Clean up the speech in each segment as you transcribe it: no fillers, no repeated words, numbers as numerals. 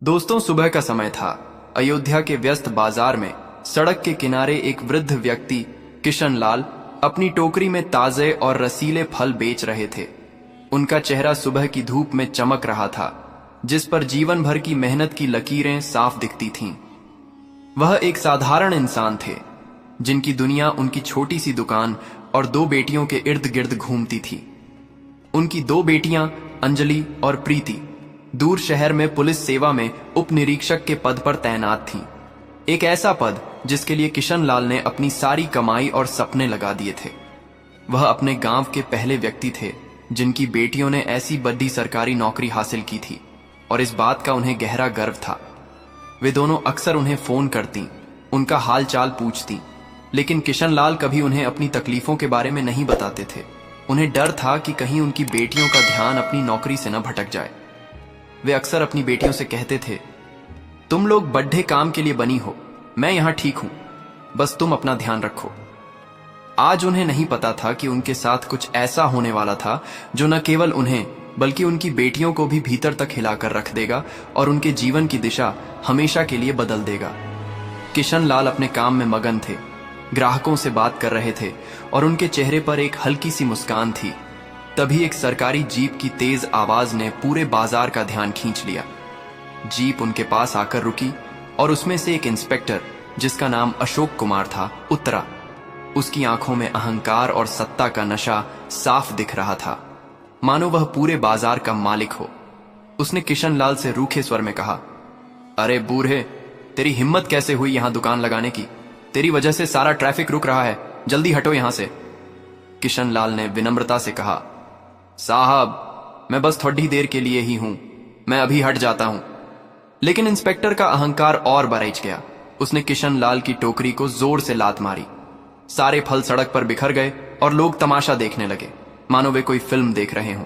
दोस्तों, सुबह का समय था। अयोध्या के व्यस्त बाजार में सड़क के किनारे एक वृद्ध व्यक्ति किशन लाल अपनी टोकरी में ताजे और रसीले फल बेच रहे थे। उनका चेहरा सुबह की धूप में चमक रहा था, जिस पर जीवन भर की मेहनत की लकीरें साफ दिखती थीं। वह एक साधारण इंसान थे, जिनकी दुनिया उनकी छोटी सी दुकान और दो बेटियों के इर्द गिर्द घूमती थी। उनकी दो बेटियां अंजलि और प्रीति दूर शहर में पुलिस सेवा में उप निरीक्षक के पद पर तैनात थीं। एक ऐसा पद जिसके लिए किशन लाल ने अपनी सारी कमाई और सपने लगा दिए थे। वह अपने गांव के पहले व्यक्ति थे जिनकी बेटियों ने ऐसी बड़ी सरकारी नौकरी हासिल की थी, और इस बात का उन्हें गहरा गर्व था। वे दोनों अक्सर उन्हें फोन करती, उनका हाल चाल पूछती, लेकिन किशन लाल कभी उन्हें अपनी तकलीफों के बारे में नहीं बताते थे। उन्हें डर था कि कहीं उनकी बेटियों का ध्यान अपनी नौकरी से न भटक जाए। वे अक्सर अपनी बेटियों से कहते थे, तुम लोग बड्ढे काम के लिए बनी हो, मैं यहां ठीक हूं, बस तुम अपना ध्यान रखो। आज उन्हें नहीं पता था कि उनके साथ कुछ ऐसा होने वाला था जो न केवल उन्हें बल्कि उनकी बेटियों को भी भीतर तक हिलाकर रख देगा और उनके जीवन की दिशा हमेशा के लिए बदल देगा। किशन लाल अपने काम में मगन थे, ग्राहकों से बात कर रहे थे और उनके चेहरे पर एक हल्की सी मुस्कान थी। तभी एक सरकारी जीप की तेज आवाज ने पूरे बाजार का ध्यान खींच लिया। जीप उनके पास आकर रुकी और उसमें से एक इंस्पेक्टर, जिसका नाम अशोक कुमार था, उतरा। उसकी आंखों में अहंकार और सत्ता का नशा साफ दिख रहा था, मानो वह पूरे बाजार का मालिक हो। उसने किशन लाल से रूखे स्वर में कहा, अरे बूढ़े, तेरी हिम्मत कैसे हुई यहां दुकान लगाने की? तेरी वजह से सारा ट्रैफिक रुक रहा है, जल्दी हटो यहां से। किशन लाल ने विनम्रता से कहा, साहब, मैं बस थोड़ी देर के लिए ही हूं, मैं अभी हट जाता हूं। लेकिन इंस्पेक्टर का अहंकार और बरैच गया। उसने किशन लाल की टोकरी को जोर से लात मारी। सारे फल सड़क पर बिखर गए और लोग तमाशा देखने लगे, मानो वे कोई फिल्म देख रहे हों।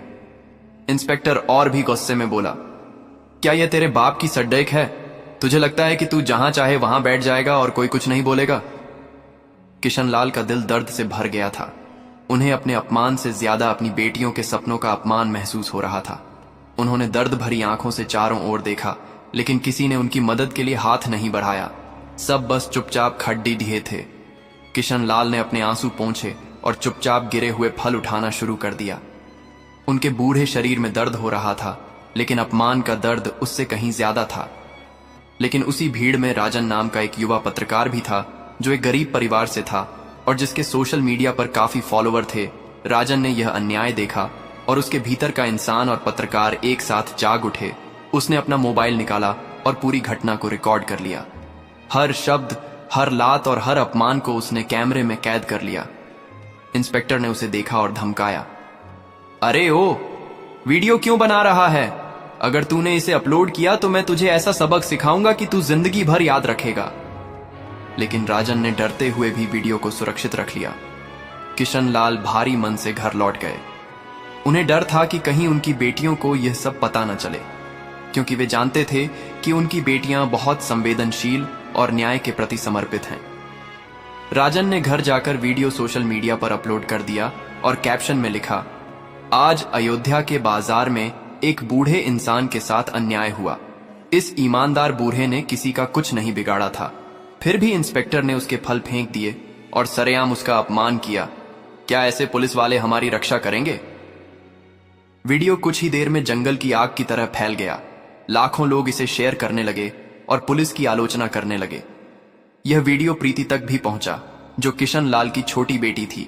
इंस्पेक्टर और भी गुस्से में बोला, क्या यह तेरे बाप की सड्डेक है? तुझे लगता है कि तू जहां चाहे वहां बैठ जाएगा और कोई कुछ नहीं बोलेगा? किशन लाल का दिल दर्द से भर गया था। उन्हें अपने अपमान से ज्यादा अपनी बेटियों के सपनों का अपमान महसूस हो रहा था। उन्होंने दर्द भरी आंखों से चारों ओर देखा, लेकिन किसी ने उनकी मदद के लिए हाथ नहीं बढ़ाया। सब बस चुपचाप खड्डी ढिए थे। किशन लाल ने अपने आंसू पोंछे और चुपचाप गिरे हुए फल उठाना शुरू कर दिया। उनके बूढ़े शरीर में दर्द हो रहा था, लेकिन अपमान का दर्द उससे कहीं ज्यादा था। लेकिन उसी भीड़ में राजन नाम का एक युवा पत्रकार भी था, जो एक गरीब परिवार से था और जिसके सोशल मीडिया पर काफी फॉलोवर थे। राजन ने यह अन्याय देखा और उसके भीतर का इंसान और पत्रकार एक साथ जाग उठे। उसने अपना मोबाइल निकाला और पूरी घटना को रिकॉर्ड कर लिया। हर शब्द, हर लात और हर अपमान को उसने कैमरे में कैद कर लिया। इंस्पेक्टर ने उसे देखा और धमकाया, अरे ओ, वीडियो क्यों बना रहा है? अगर तूने इसे अपलोड किया तो मैं तुझे ऐसा सबक सिखाऊंगा कि तू जिंदगी भर याद रखेगा। लेकिन राजन ने डरते हुए भी वीडियो को सुरक्षित रख लिया। किशन लाल भारी मन से घर लौट गए। उन्हें डर था कि कहीं उनकी बेटियों को यह सब पता न चले, क्योंकि वे जानते थे कि उनकी बेटियां बहुत संवेदनशील और न्याय के प्रति समर्पित हैं। राजन ने घर जाकर वीडियो सोशल मीडिया पर अपलोड कर दिया और कैप्शन में लिखा, आज अयोध्या के बाजार में एक बूढ़े इंसान के साथ अन्याय हुआ। इस ईमानदार बूढ़े ने किसी का कुछ नहीं बिगाड़ा था, फिर भी इंस्पेक्टर ने उसके फल फेंक दिए और सरेआम उसका अपमान किया। क्या ऐसे पुलिस वाले हमारी रक्षा करेंगे? वीडियो कुछ ही देर में जंगल की आग की तरह फैल गया। लाखों लोग इसे शेयर करने लगे और पुलिस की आलोचना करने लगे। यह वीडियो प्रीति तक भी पहुंचा, जो किशन लाल की छोटी बेटी थी।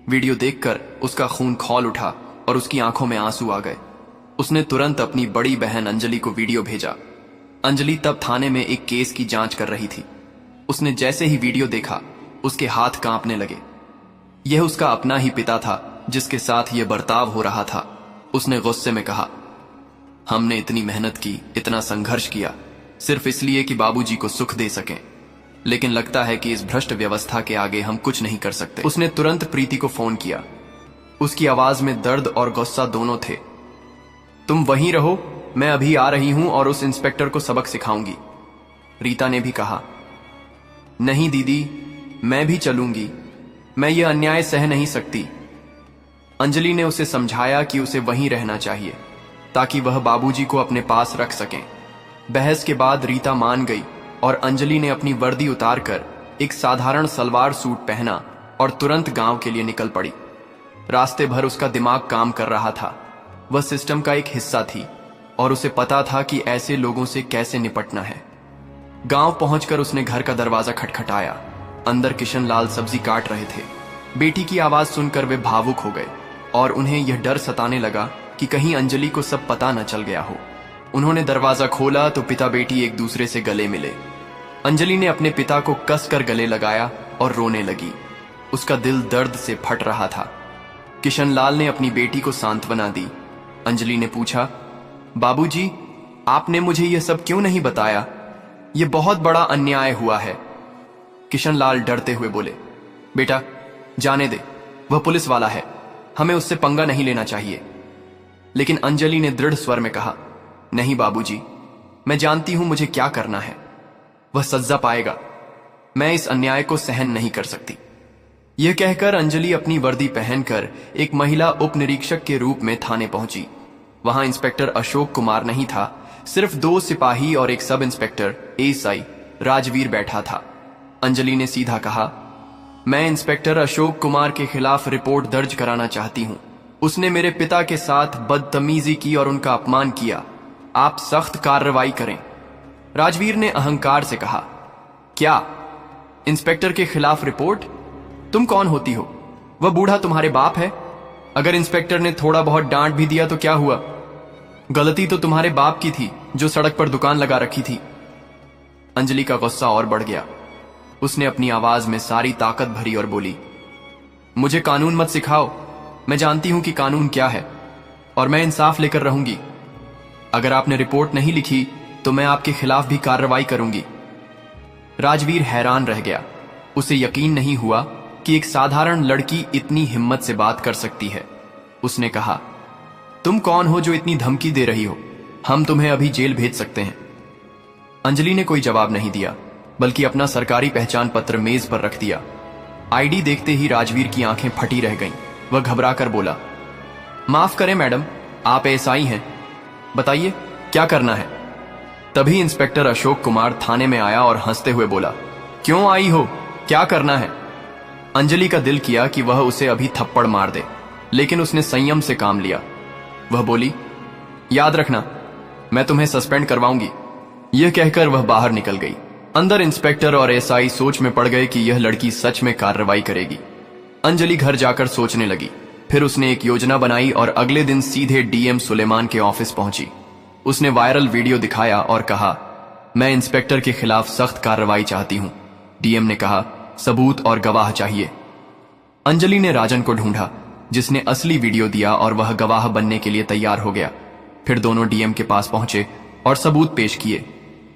वीडियो देखकर उसका खून खौल उठा और उसकी आंखों में आंसू आ गए। उसने तुरंत अपनी बड़ी बहन अंजलि को वीडियो भेजा। अंजलि तब थाने में एक केस की जांच कर रही थी। उसने जैसे ही वीडियो देखा, उसके हाथ कांपने लगे। यह उसका अपना ही पिता था जिसके साथ यह बर्ताव हो रहा था। उसने गुस्से में कहा, हमने इतनी मेहनत की, इतना संघर्ष किया, सिर्फ इसलिए कि बाबूजी को सुख दे सकें, लेकिन लगता है कि इस भ्रष्ट व्यवस्था के आगे हम कुछ नहीं कर सकते। उसने तुरंत प्रीति को फोन किया। उसकी आवाज में दर्द और गुस्सा दोनों थे। तुम वहीं रहो, मैं अभी आ रही हूं और उस इंस्पेक्टर को सबक सिखाऊंगी। रीता ने भी कहा, नहीं दीदी, मैं भी चलूंगी, मैं ये अन्याय सह नहीं सकती। अंजलि ने उसे समझाया कि उसे वहीं रहना चाहिए ताकि वह बाबूजी को अपने पास रख सकें। बहस के बाद रीता मान गई और अंजलि ने अपनी वर्दी उतारकर एक साधारण सलवार सूट पहना और तुरंत गांव के लिए निकल पड़ी। रास्ते भर उसका दिमाग काम कर रहा था। वह सिस्टम का एक हिस्सा थी और उसे पता था कि ऐसे लोगों से कैसे निपटना है। गांव पहुंचकर उसने घर का दरवाजा खटखटाया। अंदर किशन लाल सब्जी काट रहे थे। बेटी की आवाज सुनकर वे भावुक हो गए और उन्हें यह डर सताने लगा कि कहीं अंजलि को सब पता न चल गया हो। उन्होंने दरवाजा खोला तो पिता बेटी एक दूसरे से गले मिले। अंजलि ने अपने पिता को कसकर गले लगाया और रोने लगी। उसका दिल दर्द से फट रहा था। किशन लाल ने अपनी बेटी को सांत्वना दी। अंजलि ने पूछा, बाबूजी, आपने मुझे यह सब क्यों नहीं बताया? यह बहुत बड़ा अन्याय हुआ है। किशन लाल डरते हुए बोले, बेटा जाने दे, वह पुलिस वाला है, हमें उससे पंगा नहीं लेना चाहिए। लेकिन अंजलि ने दृढ़ स्वर में कहा, नहीं बाबूजी, मैं जानती हूं मुझे क्या करना है। वह सजा पाएगा। मैं इस अन्याय को सहन नहीं कर सकती। यह कहकर अंजलि अपनी वर्दी पहनकर एक महिला उप निरीक्षक के रूप में थाने पहुंची। वहां इंस्पेक्टर अशोक कुमार नहीं था, सिर्फ 2 सिपाही और एक सब इंस्पेक्टर एएसआई राजवीर बैठा था। अंजलि ने सीधा कहा, मैं इंस्पेक्टर अशोक कुमार के खिलाफ रिपोर्ट दर्ज कराना चाहती हूं। उसने मेरे पिता के साथ बदतमीजी की और उनका अपमान किया। आप सख्त कार्रवाई करें। राजवीर ने अहंकार से कहा, क्या इंस्पेक्टर के खिलाफ रिपोर्ट? तुम कौन होती हो? वह बूढ़ा तुम्हारे बाप है? अगर इंस्पेक्टर ने थोड़ा बहुत डांट भी दिया तो क्या हुआ? गलती तो तुम्हारे बाप की थी जो सड़क पर दुकान लगा रखी थी। अंजलि का गुस्सा और बढ़ गया। उसने अपनी आवाज में सारी ताकत भरी और बोली, मुझे कानून मत सिखाओ। मैं जानती हूं कि कानून क्या है और मैं इंसाफ लेकर रहूंगी। अगर आपने रिपोर्ट नहीं लिखी तो मैं आपके खिलाफ भी कार्रवाई करूंगी। राजवीर हैरान रह गया। उसे यकीन नहीं हुआ कि एक साधारण लड़की इतनी हिम्मत से बात कर सकती है। उसने कहा, तुम कौन हो जो इतनी धमकी दे रही हो? हम तुम्हें अभी जेल भेज सकते हैं। अंजलि ने कोई जवाब नहीं दिया, बल्कि अपना सरकारी पहचान पत्र मेज पर रख दिया। आईडी देखते ही राजवीर की आंखें फटी रह गईं। वह घबराकर बोला, माफ करें मैडम, आप एएसआई हैं, बताइए क्या करना है? तभी इंस्पेक्टर अशोक कुमार थाने में आया और हंसते हुए बोला, क्यों आई हो, क्या करना है? अंजलि का दिल किया कि वह उसे अभी थप्पड़ मार दे, लेकिन उसने संयम से काम लिया। वह बोली, याद रखना, मैं तुम्हें सस्पेंड करवाऊंगी। यह कहकर वह बाहर निकल गई। अंदर इंस्पेक्टर और एसआई सोच में पड़ गए कि यह लड़की सच में कार्रवाई करेगी। अंजलि घर जाकर सोचने लगी। फिर उसने एक योजना बनाई और अगले दिन सीधे डीएम सुलेमान के ऑफिस पहुंची। उसने वायरल वीडियो दिखाया और कहा, मैं इंस्पेक्टर के खिलाफ सख्त कार्रवाई चाहती हूं। डीएम ने कहा, सबूत और गवाह चाहिए। अंजलि ने राजन को ढूंढा, जिसने असली वीडियो दिया और वह गवाह बनने के लिए तैयार हो गया। फिर दोनों डीएम के पास पहुंचे और सबूत पेश किए।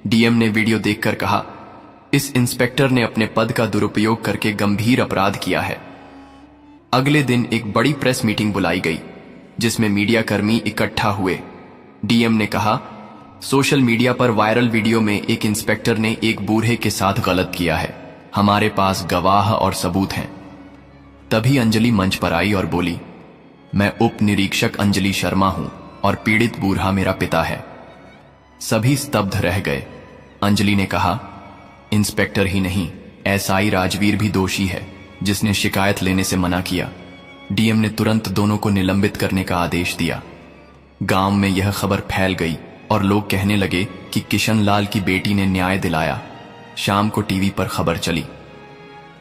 डीएम ने वीडियो देखकर कहा, इस इंस्पेक्टर ने अपने पद का दुरुपयोग करके गंभीर अपराध किया है। अगले दिन एक बड़ी प्रेस मीटिंग बुलाई गई, जिसमें मीडिया कर्मी इकट्ठा हुए। डीएम ने कहा, सोशल मीडिया पर वायरल वीडियो में एक इंस्पेक्टर ने एक बूढ़े के साथ गलत किया है। हमारे पास गवाह और सबूत हैं। तभी अंजलि मंच पर आई और बोली, मैं उप निरीक्षक अंजलि शर्मा हूं और पीड़ित बूढ़ा मेरा पिता है। सभी स्तब्ध रह गए। अंजलि ने कहा, इंस्पेक्टर ही नहीं, एसआई राजवीर भी दोषी है, जिसने शिकायत लेने से मना किया। डीएम ने तुरंत दोनों को निलंबित करने का आदेश दिया। गांव में यह खबर फैल गई और लोग कहने लगे कि किशन लाल की बेटी ने न्याय दिलाया। शाम को टीवी पर खबर चली,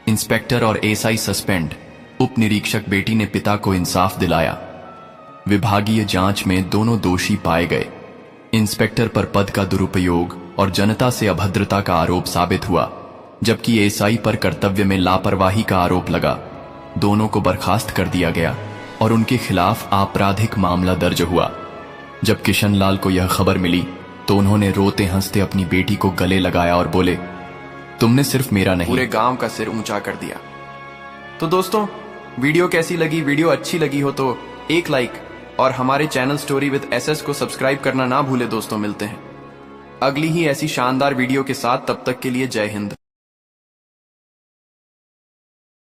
इंस्पेक्टर और एसआई सस्पेंड, उप निरीक्षक बेटी ने पिता को इंसाफ दिलाया। विभागीय जांच में दोनों दोषी पाए गए। इंस्पेक्टर पर पद का दुरुपयोग और जनता से अभद्रता का आरोप साबित हुआ, जबकि एसआई पर कर्तव्य में लापरवाही का आरोप लगा। दोनों को बर्खास्त कर दिया गया और उनके खिलाफ आपराधिक मामला दर्ज हुआ। जब किशन लाल को यह खबर मिली तो उन्होंने रोते हंसते अपनी बेटी को गले लगाया और बोले, तुमने सिर्फ मेरा नहीं, पूरे गांव का सिर ऊंचा कर दिया। तो दोस्तों, वीडियो कैसी लगी? वीडियो अच्छी लगी हो तो एक लाइक और हमारे चैनल स्टोरी विद एसएस को सब्सक्राइब करना ना भूले। दोस्तों, मिलते हैं अगली ही ऐसी शानदार वीडियो के साथ। तब तक के लिए जय हिंद।